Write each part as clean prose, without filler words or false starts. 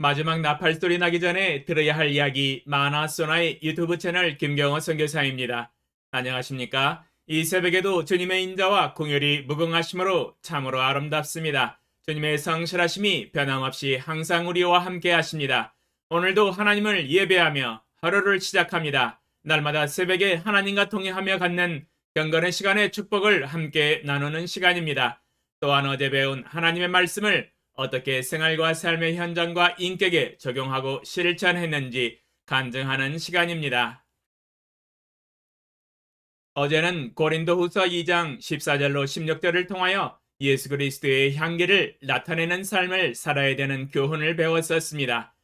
마지막 나팔 소리 나기 전에 들어야 할 이야기 마나소나의 유튜브 채널 김경호 선교사입니다. 안녕하십니까? 이 새벽에도 주님의 인자와 공율이 무궁하심으로 참으로 아름답습니다. 주님의 성실하심이 변함없이 항상 우리와 함께 하십니다. 오늘도 하나님을 예배하며 하루를 시작합니다. 날마다 새벽에 하나님과 통행하며 갖는 경건의 시간의 축복을 함께 나누는 시간입니다. 또한 어제 배운 하나님의 말씀을 어떻게 생활과 삶의 현장과 인격에 적용하고 실천했는지 간증하는 시간입니다. 어제는 고린도후서 2장 14절로 16절을 통하여 예수 그리스도의 향기를 나타내는 삶을 살아야 되는 교훈을 배웠었습니다.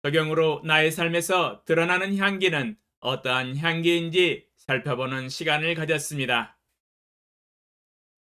적용으로 나의 삶에서 드러나는 향기는 어떠한 향기인지 살펴보는 시간을 가졌습니다.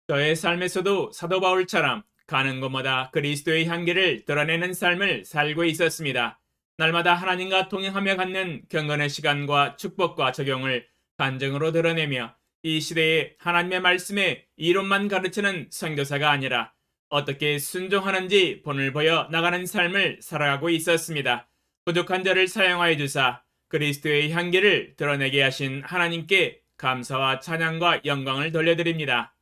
저의 삶에서도 사도 바울처럼 가는 곳마다 그리스도의 향기를 드러내는 삶을 살고 있었습니다. 날마다 하나님과 동행하며 갖는 경건의 시간과 축복과 적용을 간증으로 드러내며 이 시대에 하나님의 말씀에 이론만 가르치는 선교사가 아니라 어떻게 순종하는지 본을 보여 나가는 삶을 살아가고 있었습니다. 부족한 자를 사용하여 주사 그리스도의 향기를 드러내게 하신 하나님께 감사와 찬양과 영광을 돌려드립니다.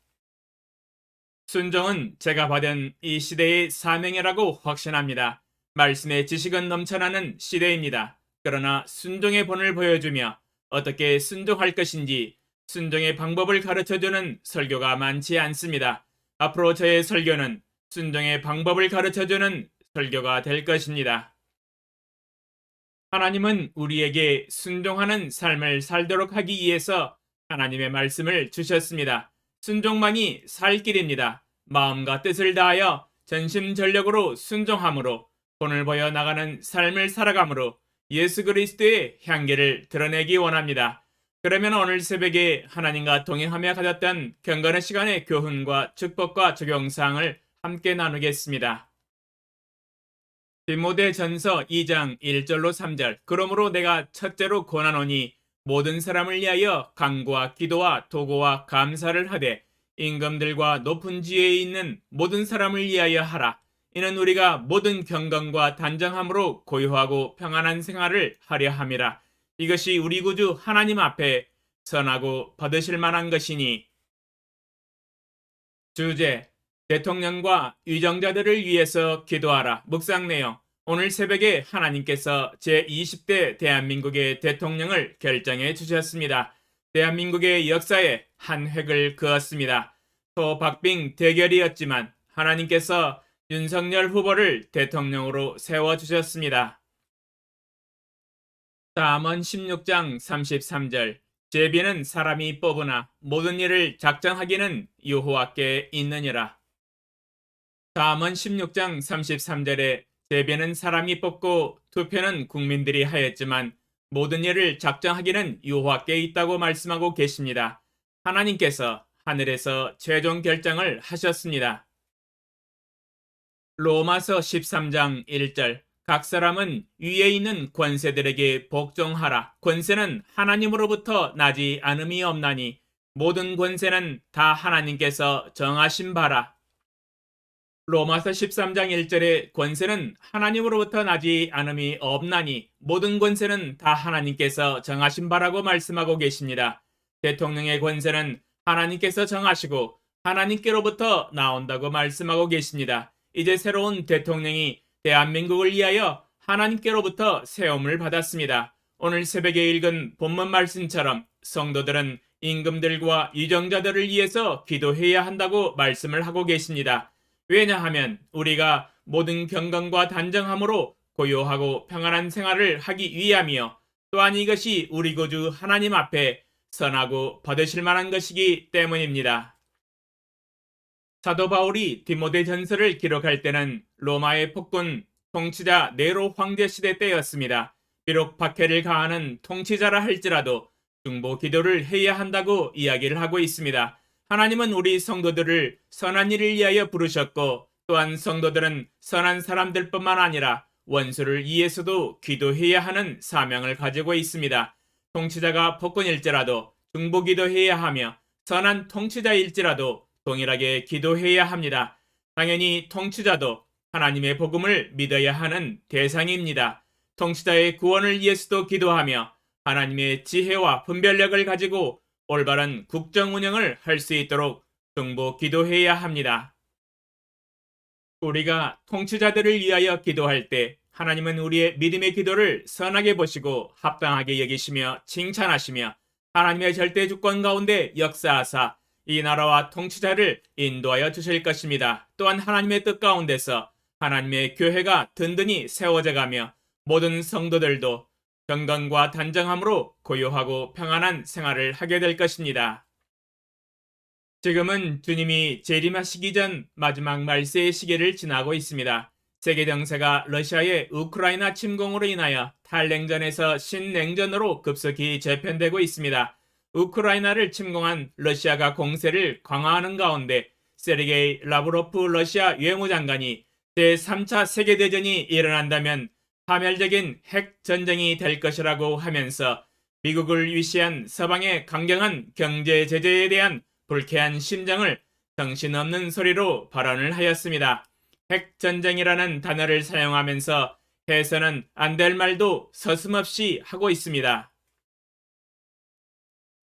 순종은 제가 받은 이 시대의 사명이라고 확신합니다. 말씀의 지식은 넘쳐나는 시대입니다. 그러나 순종의 본을 보여주며 어떻게 순종할 것인지 순종의 방법을 가르쳐주는 설교가 많지 않습니다. 앞으로 저의 설교는 순종의 방법을 가르쳐주는 설교가 될 것입니다. 하나님은 우리에게 순종하는 삶을 살도록 하기 위해서 하나님의 말씀을 주셨습니다. 순종만이 살 길입니다. 마음과 뜻을 다하여 전심전력으로 순종함으로 본을 보여 나가는 삶을 살아감으로 예수 그리스도의 향기를 드러내기 원합니다. 그러면 오늘 새벽에 하나님과 동행하며 가졌던 경건의 시간의 교훈과 축복과 적용사항을 함께 나누겠습니다. 디모데전서 2장 1절로 3절. 그러므로 내가 첫째로 권하노니 모든 사람을 위하여 간구와 기도와 도고와 감사를 하되 임금들과 높은 지혜에 있는 모든 사람을 위하여 하라. 이는 우리가 모든 경건과 단정함으로 고요하고 평안한 생활을 하려 함이라. 이것이 우리 구주 하나님 앞에 선하고 받으실 만한 것이니. 주제: 대통령과 위정자들을 위해서 기도하라. 묵상 내용: 오늘 새벽에 하나님께서 제20대 대한민국의 대통령을 결정해 주셨습니다. 대한민국의 역사에 한 획을 그었습니다. 토박빙 대결이었지만 하나님께서 윤석열 후보를 대통령으로 세워주셨습니다. 잠언 16장 33절. 제비는 사람이 뽑으나 모든 일을 작정하기는 여호와께 있느니라. 잠언 16장 33절에 제비는 사람이 뽑고 투표는 국민들이 하였지만 모든 일을 작정하기는 여호와께 있다고 말씀하고 계십니다. 하나님께서 하늘에서 최종 결정을 하셨습니다. 로마서 13장 1절. 각 사람은 위에 있는 권세들에게 복종하라. 권세는 하나님으로부터 나지 않음이 없나니 모든 권세는 다 하나님께서 정하신 바라. 로마서 13장 1절에 권세는 하나님으로부터 나지 않음이 없나니 모든 권세는 다 하나님께서 정하신 바라고 말씀하고 계십니다. 대통령의 권세는 하나님께서 정하시고 하나님께로부터 나온다고 말씀하고 계십니다. 이제 새로운 대통령이 대한민국을 위하여 하나님께로부터 세움을 받았습니다. 오늘 새벽에 읽은 본문 말씀처럼 성도들은 임금들과 위정자들을 위해서 기도해야 한다고 말씀을 하고 계십니다. 왜냐하면 우리가 모든 경건과 단정함으로 고요하고 평안한 생활을 하기 위함이요 또한 이것이 우리 구주 하나님 앞에 선하고 받으실 만한 것이기 때문입니다. 사도 바울이 디모데전서를 기록할 때는 로마의 폭군 통치자 네로 황제 시대 때였습니다. 비록 박해를 가하는 통치자라 할지라도 중보 기도를 해야 한다고 이야기를 하고 있습니다. 하나님은 우리 성도들을 선한 일을 위하여 부르셨고 또한 성도들은 선한 사람들뿐만 아니라 원수를 위해서도 기도해야 하는 사명을 가지고 있습니다. 통치자가 폭군일지라도 중보 기도해야 하며 선한 통치자일지라도 동일하게 기도해야 합니다. 당연히 통치자도 하나님의 복음을 믿어야 하는 대상입니다. 통치자의 구원을 위해서도 기도하며 하나님의 지혜와 분별력을 가지고 올바른 국정 운영을 할 수 있도록 중보 기도해야 합니다. 우리가 통치자들을 위하여 기도할 때 하나님은 우리의 믿음의 기도를 선하게 보시고 합당하게 여기시며 칭찬하시며 하나님의 절대 주권 가운데 역사하사 이 나라와 통치자를 인도하여 주실 것입니다. 또한 하나님의 뜻 가운데서 하나님의 교회가 든든히 세워져 가며 모든 성도들도 경건과 단정함으로 고요하고 평안한 생활을 하게 될 것입니다. 지금은 주님이 재림하시기 전 마지막 말세의 시기를 지나고 있습니다. 세계 정세가 러시아의 우크라이나 침공으로 인하여 탈냉전에서 신냉전으로 급속히 재편되고 있습니다. 우크라이나를 침공한 러시아가 공세를 강화하는 가운데 세르게이 라브로프 러시아 외무장관이 제3차 세계대전이 일어난다면 파멸적인 핵전쟁이 될 것이라고 하면서 미국을 위시한 서방의 강경한 경제 제재에 대한 불쾌한 심정을 정신없는 소리로 발언을 하였습니다. 핵전쟁이라는 단어를 사용하면서 해서는 안 될 말도 서슴없이 하고 있습니다.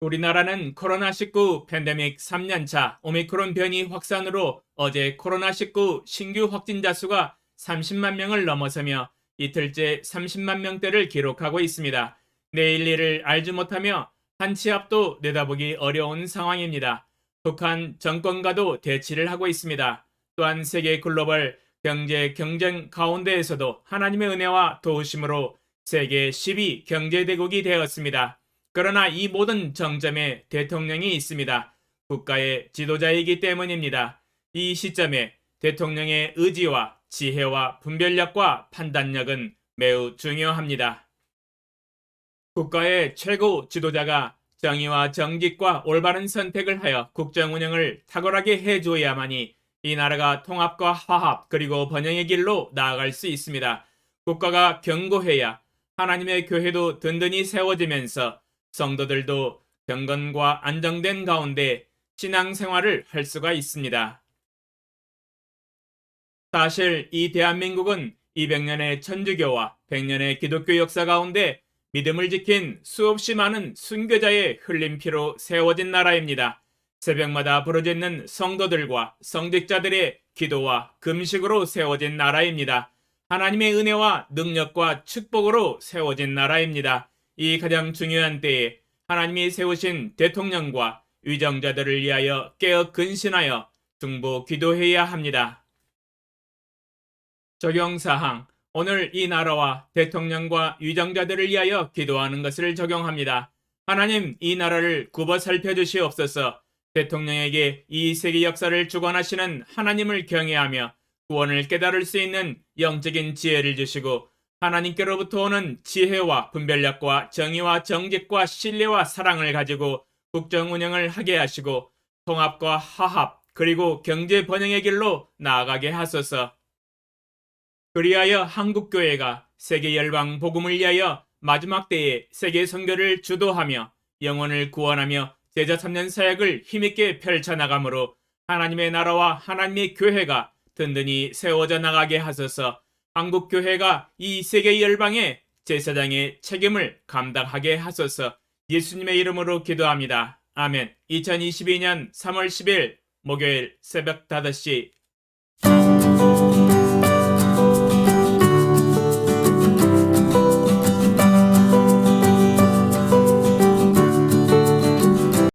우리나라는 코로나19 팬데믹 3년차 오미크론 변이 확산으로 어제 코로나19 신규 확진자 수가 30만 명을 넘어서며 이틀째 30만 명대를 기록하고 있습니다. 내일 일을 알지 못하며 한 치 앞도 내다보기 어려운 상황입니다. 북한 정권과도 대치를 하고 있습니다. 또한 세계 글로벌 경제 경쟁 가운데에서도 하나님의 은혜와 도우심으로 세계 10위 경제대국이 되었습니다. 그러나 이 모든 정점에 대통령이 있습니다. 국가의 지도자이기 때문입니다. 이 시점에 대통령의 의지와 지혜와 분별력과 판단력은 매우 중요합니다. 국가의 최고 지도자가 정의와 정직과 올바른 선택을 하여 국정 운영을 탁월하게 해줘야만이 이 나라가 통합과 화합 그리고 번영의 길로 나아갈 수 있습니다. 국가가 견고해야 하나님의 교회도 든든히 세워지면서 성도들도 경건과 안정된 가운데 신앙생활을 할 수가 있습니다. 사실 이 대한민국은 200년의 천주교와 100년의 기독교 역사 가운데 믿음을 지킨 수없이 많은 순교자의 흘린 피로 세워진 나라입니다. 새벽마다 부르짖는 성도들과 성직자들의 기도와 금식으로 세워진 나라입니다. 하나님의 은혜와 능력과 축복으로 세워진 나라입니다. 이 가장 중요한 때에 하나님이 세우신 대통령과 위정자들을 위하여 깨어 근신하여 중보 기도해야 합니다. 적용사항 오늘 이 나라와 대통령과 위정자들을 위하여 기도하는 것을 적용합니다. 하나님 이 나라를 굽어 살펴주시옵소서. 대통령에게 이 세계 역사를 주관하시는 하나님을 경외하며 구원을 깨달을 수 있는 영적인 지혜를 주시고 하나님께로부터 오는 지혜와 분별력과 정의와 정직과 신뢰와 사랑을 가지고 국정 운영을 하게 하시고 통합과 화합 그리고 경제 번영의 길로 나아가게 하소서. 그리하여 한국교회가 세계 열방 복음을 위하여 마지막 때에 세계 선교를 주도하며 영혼을 구원하며 제자 삼는 사역을 힘있게 펼쳐나가므로 하나님의 나라와 하나님의 교회가 든든히 세워져 나가게 하소서. 한국교회가 이 세계 열방의 제사장의 책임을 감당하게 하소서. 예수님의 이름으로 기도합니다. 아멘. 2022년 3월 10일 목요일 새벽 5시